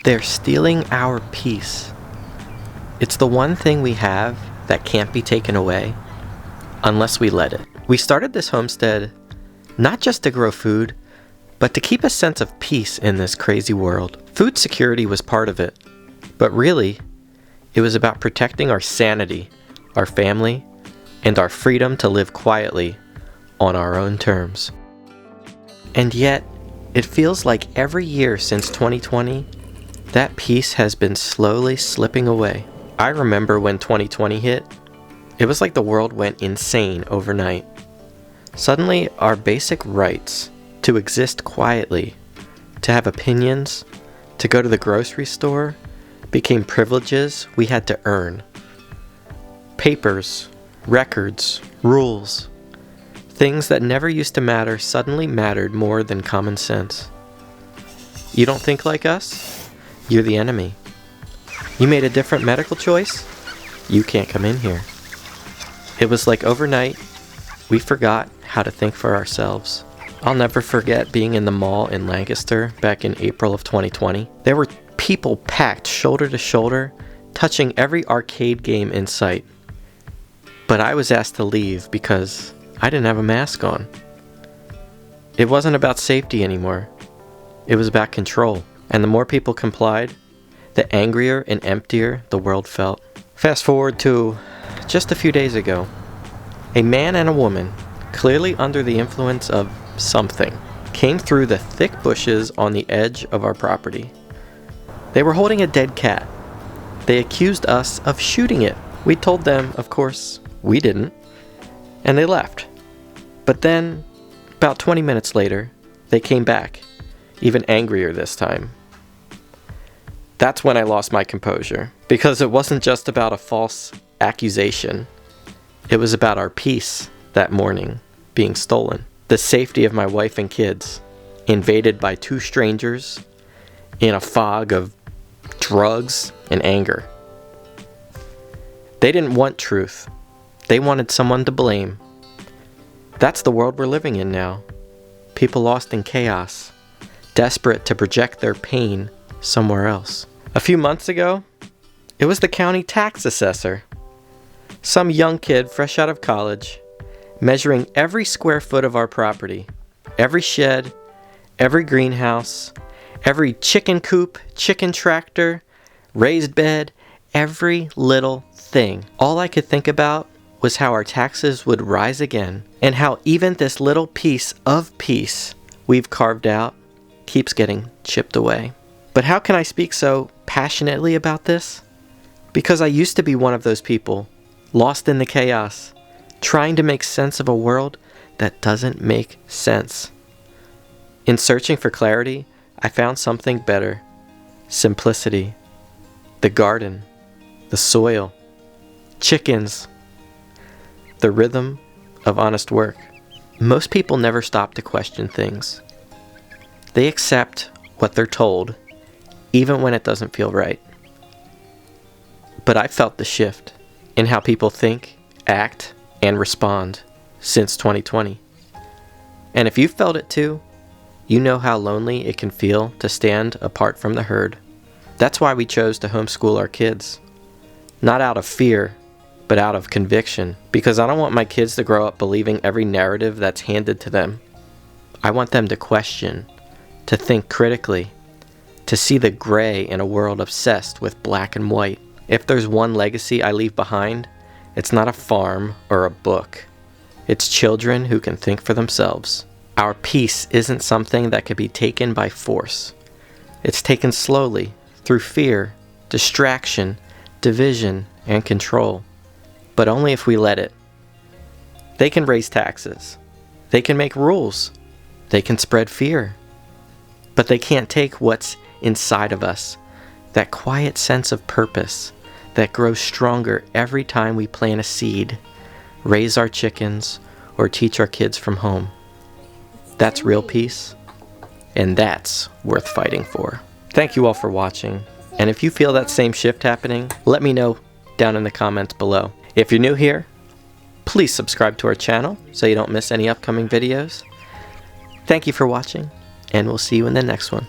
They're stealing our peace. It's the one thing we have that can't be taken away unless we let it. We started this homestead not just to grow food, but to keep a sense of peace in this crazy world. Food security was part of it, but really, it was about protecting our sanity, our family, and our freedom to live quietly on our own terms. And yet, it feels like every year since 2020, that peace has been slowly slipping away. I remember when 2020 hit, it was like the world went insane overnight. Suddenly, our basic rights to exist quietly, to have opinions, to go to the grocery store, became privileges we had to earn. Papers, records, rules, things that never used to matter suddenly mattered more than common sense. You don't think like us? You're the enemy. You made a different medical choice? You can't come in here. It was like overnight, we forgot how to think for ourselves. I'll never forget being in the mall in Lancaster back in April of 2020. There were people packed shoulder to shoulder, touching every arcade game in sight. But I was asked to leave because I didn't have a mask on. It wasn't about safety anymore. It was about control. And the more people complied, the angrier and emptier the world felt. Fast forward to just a few days ago. A man and a woman, clearly under the influence of something, came through the thick bushes on the edge of our property. They were holding a dead cat. They accused us of shooting it. We told them, of course, we didn't, and they left. But then, about 20 minutes later, they came back, even angrier this time. That's when I lost my composure, because it wasn't just about a false accusation. It was about our peace that morning being stolen. The safety of my wife and kids, invaded by two strangers in a fog of drugs and anger. They didn't want truth. They wanted someone to blame. That's the world we're living in now. People lost in chaos, desperate to project their pain somewhere else. A few months ago, it was the county tax assessor. Some young kid fresh out of college, measuring every square foot of our property, every shed, every greenhouse, every chicken coop, chicken tractor, raised bed, every little thing. All I could think about was how our taxes would rise again, and how even this little piece of peace we've carved out keeps getting chipped away. But how can I speak so passionately about this? Because I used to be one of those people, lost in the chaos, trying to make sense of a world that doesn't make sense. In searching for clarity, I found something better. Simplicity. The garden. The soil. Chickens. The rhythm of honest work. Most people never stop to question things. They accept what they're told, even when it doesn't feel right. But I felt the shift in how people think, act, and respond since 2020. And if you felt it too, you know how lonely it can feel to stand apart from the herd. That's why we chose to homeschool our kids. Not out of fear, but out of conviction. Because I don't want my kids to grow up believing every narrative that's handed to them. I want them to question, to think critically, to see the gray in a world obsessed with black and white. If there's one legacy I leave behind, it's not a farm or a book. It's children who can think for themselves. Our peace isn't something that can be taken by force. It's taken slowly, through fear, distraction, division, and control. But only if we let it. They can raise taxes. They can make rules. They can spread fear. But they can't take what's inside of us, that quiet sense of purpose that grows stronger every time we plant a seed, raise our chickens, or teach our kids from home. That's real peace, and that's worth fighting for. Thank you all for watching, and if you feel that same shift happening, let me know down in the comments below. If you're new here, please subscribe to our channel so you don't miss any upcoming videos. Thank you for watching, and we'll see you in the next one.